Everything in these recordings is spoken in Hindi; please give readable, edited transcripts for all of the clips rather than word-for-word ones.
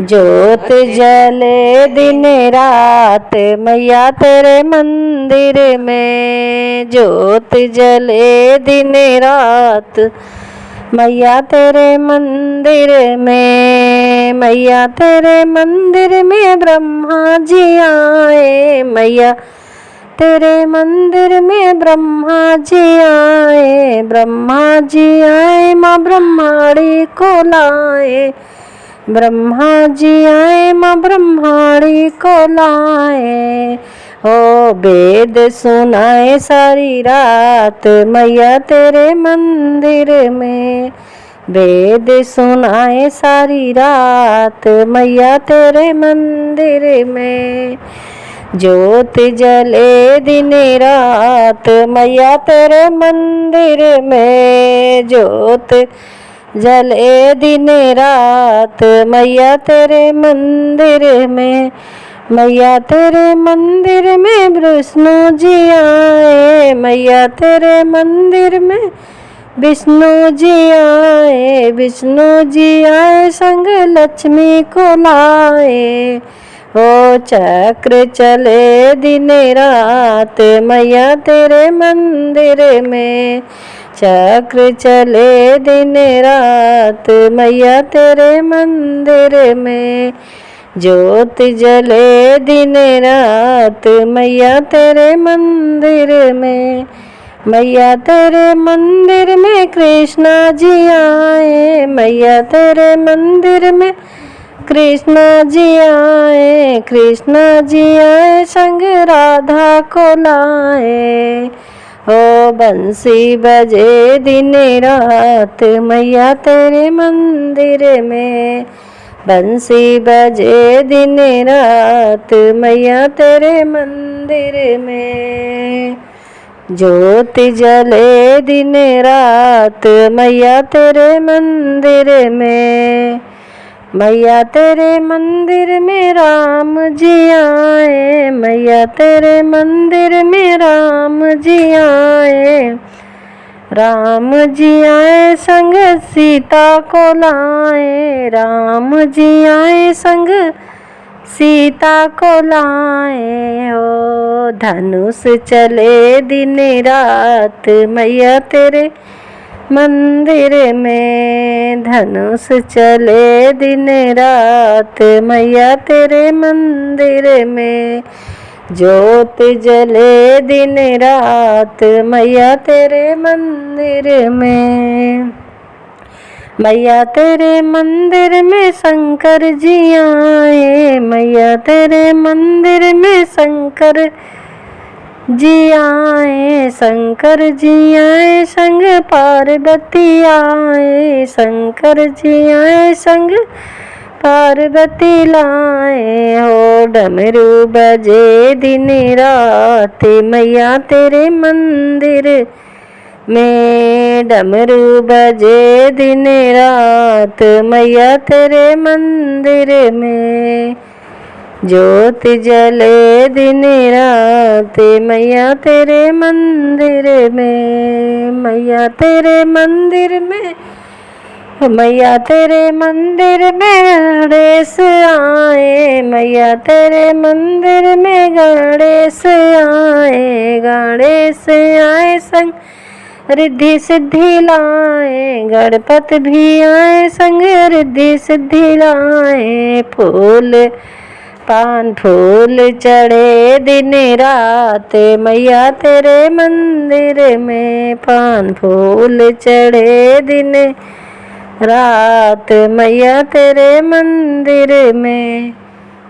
ज्योत जले दिन रात मैया तेरे मंदिर में। ज्योत जले दिन रात मैया तेरे मंदिर में। मैया तेरे मंदिर में ब्रह्मा जी आए। मैया तेरे मंदिर में ब्रह्मा जी आए। ब्रह्मा जी आए माँ ब्रह्माणी को लाए। ब्रह्मा जी आए माँ ब्रह्माणी को लाए। हो वेद सुनाए सारी रात मैया तेरे मंदिर में। वेद सुनाए सारी रात मैया तेरे मंदिर में। ज्योत जले दिन रात मैया तेरे मंदिर में। ज्योत जले दिन रात मैया तेरे मंदिर में। मैया तेरे मंदिर में विष्णु जी आए। मैया तेरे मंदिर में विष्णु जी आए। विष्णु जी आए संग लक्ष्मी को लाए। ओ चक्र चले दिन रात मैया तेरे मंदिर में। चक्र चले दिन रात मैया तेरे मंदिर में। ज्योत जले दिन रात मैया तेरे मंदिर में। मैया तेरे मंदिर में कृष्णा जी आए। मैया तेरे मंदिर में कृष्णा जी आए। कृष्णा जी आए संग राधा को लाए। ओ बंसी बजे दिन रात मैया तेरे मंदिर में। बंसी बजे दिन रात मैया तेरे मंदिर में। ज्योत जले दिन रात मैया तेरे मंदिर में। मैया तेरे मंदिर में राम जी आए। मैया तेरे मंदिर में राम जी आए। राम जी आए संग सीता को लाए। राम जी आए संग सीता को लाए। ओ धनुष चले दिन रात मैया तेरे मंदिर में। धनुष चले दिन रात मैया तेरे मंदिर में। ज्योत जले दिन रात मैया तेरे मंदिर में। मैया तेरे मंदिर में शंकर जी आए। मैया तेरे मंदिर में शंकर जी आए। शंकर जी आए संग पार्वती आए। शंकर जी आए संग पार्वती लाए। हो डमरू बजे दिन रात मैया तेरे मंदिर में। डमरू बजे दिन रात मैया तेरे मंदिर में। ज्योत जले दिन रात मैया तेरे मंदिर में। मैया तेरे मंदिर में मैया तेरे मंदिर में गणेश आए। मैया तेरे मंदिर में गणेश आए। गणेश आए संग रिद्धि सिद्धि लाए। गणपत भी आए संग रिद्धि सिद्धि लाए। फूल पान फूल चढ़े दिन रात मैया तेरे मंदिर में। पान फूल चढ़े दिन रात मैया तेरे मंदिर में।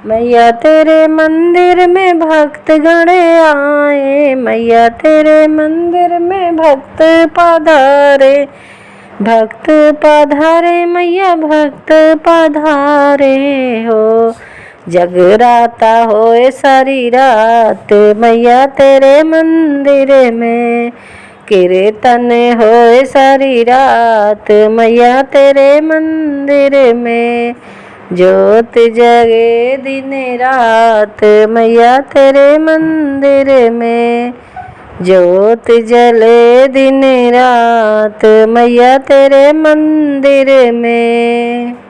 मैया तेरे मंदिर में भक्त गण आए। मैया तेरे मंदिर में भक्त पधारे। भक्त पधारे मैया भक्त पधारे। हो जगराता होए सारी रात मैया तेरे मंदिर में। कीर्तन होए सारी रात मैया तेरे मंदिर में। ज्योत जगे दिन रात मैया तेरे मंदिर में। ज्योत जले दिन रात मैया तेरे मंदिर में।